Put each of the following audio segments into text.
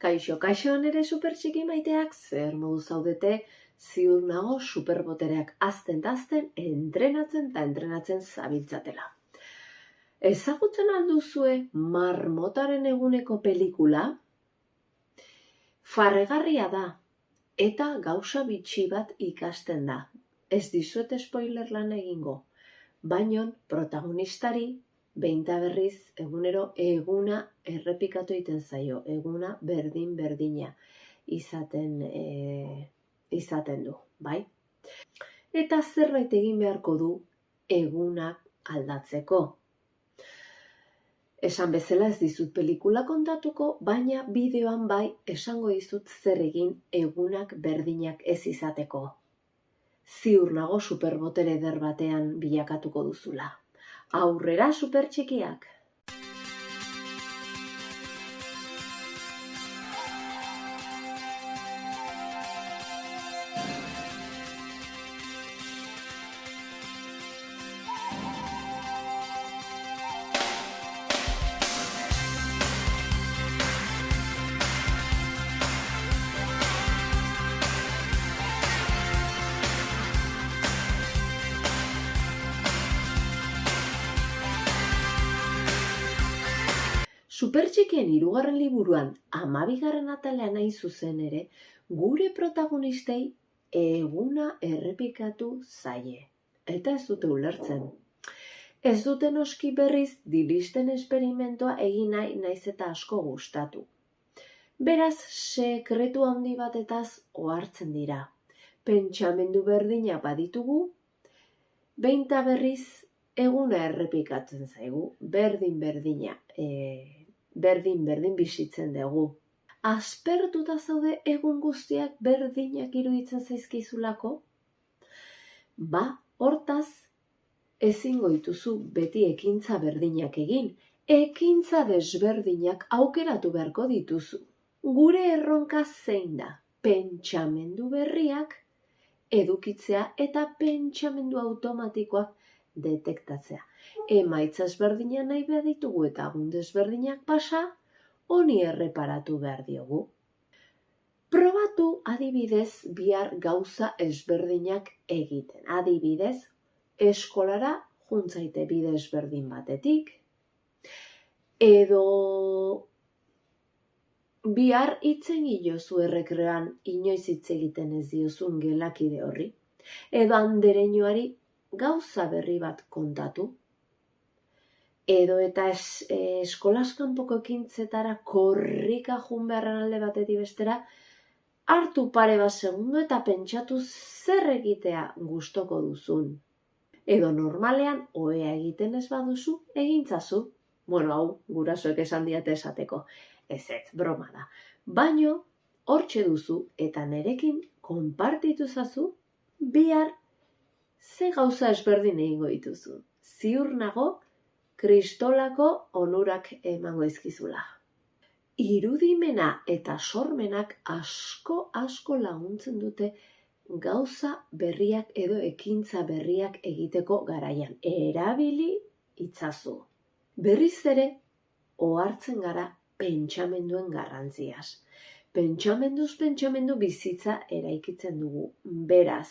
Kaixo, kaixo nere supertxiki maiteak, zer modu zaudete, ziur nago superbotereak azten entrenatzen eta entrenatzen zabiltzatela. Ezagutzen alduzue Marmotaren eguneko pelikula? Farregarria da, eta gauza bitxi bat ikasten da. Ez dizuet spoiler lan egingo, baino protagonistari behinta berriz egunero eguna errepikatu egiten zaio, eguna berdin-berdina izaten du, bai? Eta zerbait egin beharko du egunak aldatzeko. Esan bezala ez dizut pelikula kontatuko, baina bideoan bai esango dizut zer egin egunak berdinak ez izateko. Ziur nago superbotere eder batean bilakatuko duzula. Aurrera supertxikiak! Supertxikien 3. liburuan 12. atalean hain zuzen ere, gure protagonistei eguna errepikatu zaie. Eta ez dute ulertzen. Ez dute noski berriz dilisten esperimentoa egin naiz eta asko gustatu. Beraz, sekretu handi batetaz ohartzen dira. Pentsamendu berdina baditugu, behinta berriz eguna errepikatzen zaigu, berdin-berdina. Berdin bizitzen dugu. Aspertuta zaude egun guztiak berdinak iruditzen zaizkizulako? Hortaz, ezingo dituzu beti ekintza berdinak egin, ekintza desberdinak aukeratu beharko dituzu. Gure erronka zein da? Pentsamendu berriak edukitzea eta pentsamendu automatikoak detektatzea. Emaitza ezberdinak nahi behar ditugu eta egun desberdinak pasa, honi erreparatu behar diogu. Probatu adibidez bihar gauza ezberdinak egiten. Adibidez, eskolara juntzaite bide ezberdin batetik. Edo bihar hitzen iozu errekreoan inoiz hitz egiten ez diozun gelakide horri. Edo andereñoari gauza berri bat kontatu. Edo eta eskolaz kanpoko ekintzetara korrika joan beharren alde batetik bestera, hartu pare bat segundo eta pentsatu zer egitea gustoko duzun. Edo normalean ohea egiten ez baduzu, egintzazu. Hau gurasoek esan diate esateko. Ez, broma da. Baino, hortxe duzu eta nerekin konpartitu zazu, bihar ze gauza ezberdin egingo dituzu. Ziur nago, kristolako onurak emango izkizula. Irudimena eta sormenak asko laguntzen dute gauza berriak edo ekintza berriak egiteko garaian. Erabili itzazu. Berriz ere, ohartzen gara pentsamenduen garrantziaz. Pentsamenduz pentsamendu bizitza eraikitzen dugu. Beraz,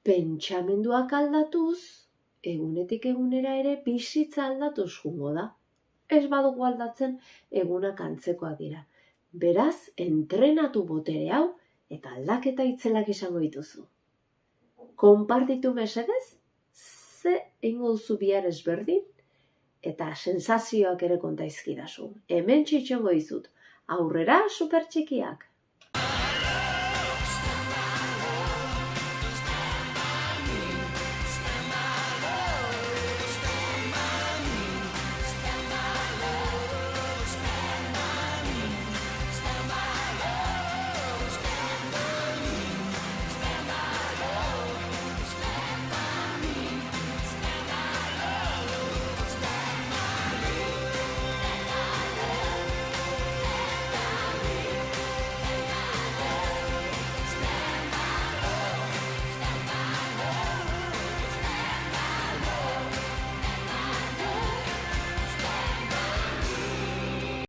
pentsamenduak aldatuz, egunetik egunera ere bizitza aldatuz joango da. Ez badugu aldatzen, egunak antzekoak dira. Beraz, entrenatu botere hau eta aldaketa itzelak izango dituzu. Konpartitu mesedez, ze egingo duzu bihar ezberdin, eta sensazioak ere konta izkidazu. Hemen txitxongo dizut. Aurrera supertxikiak!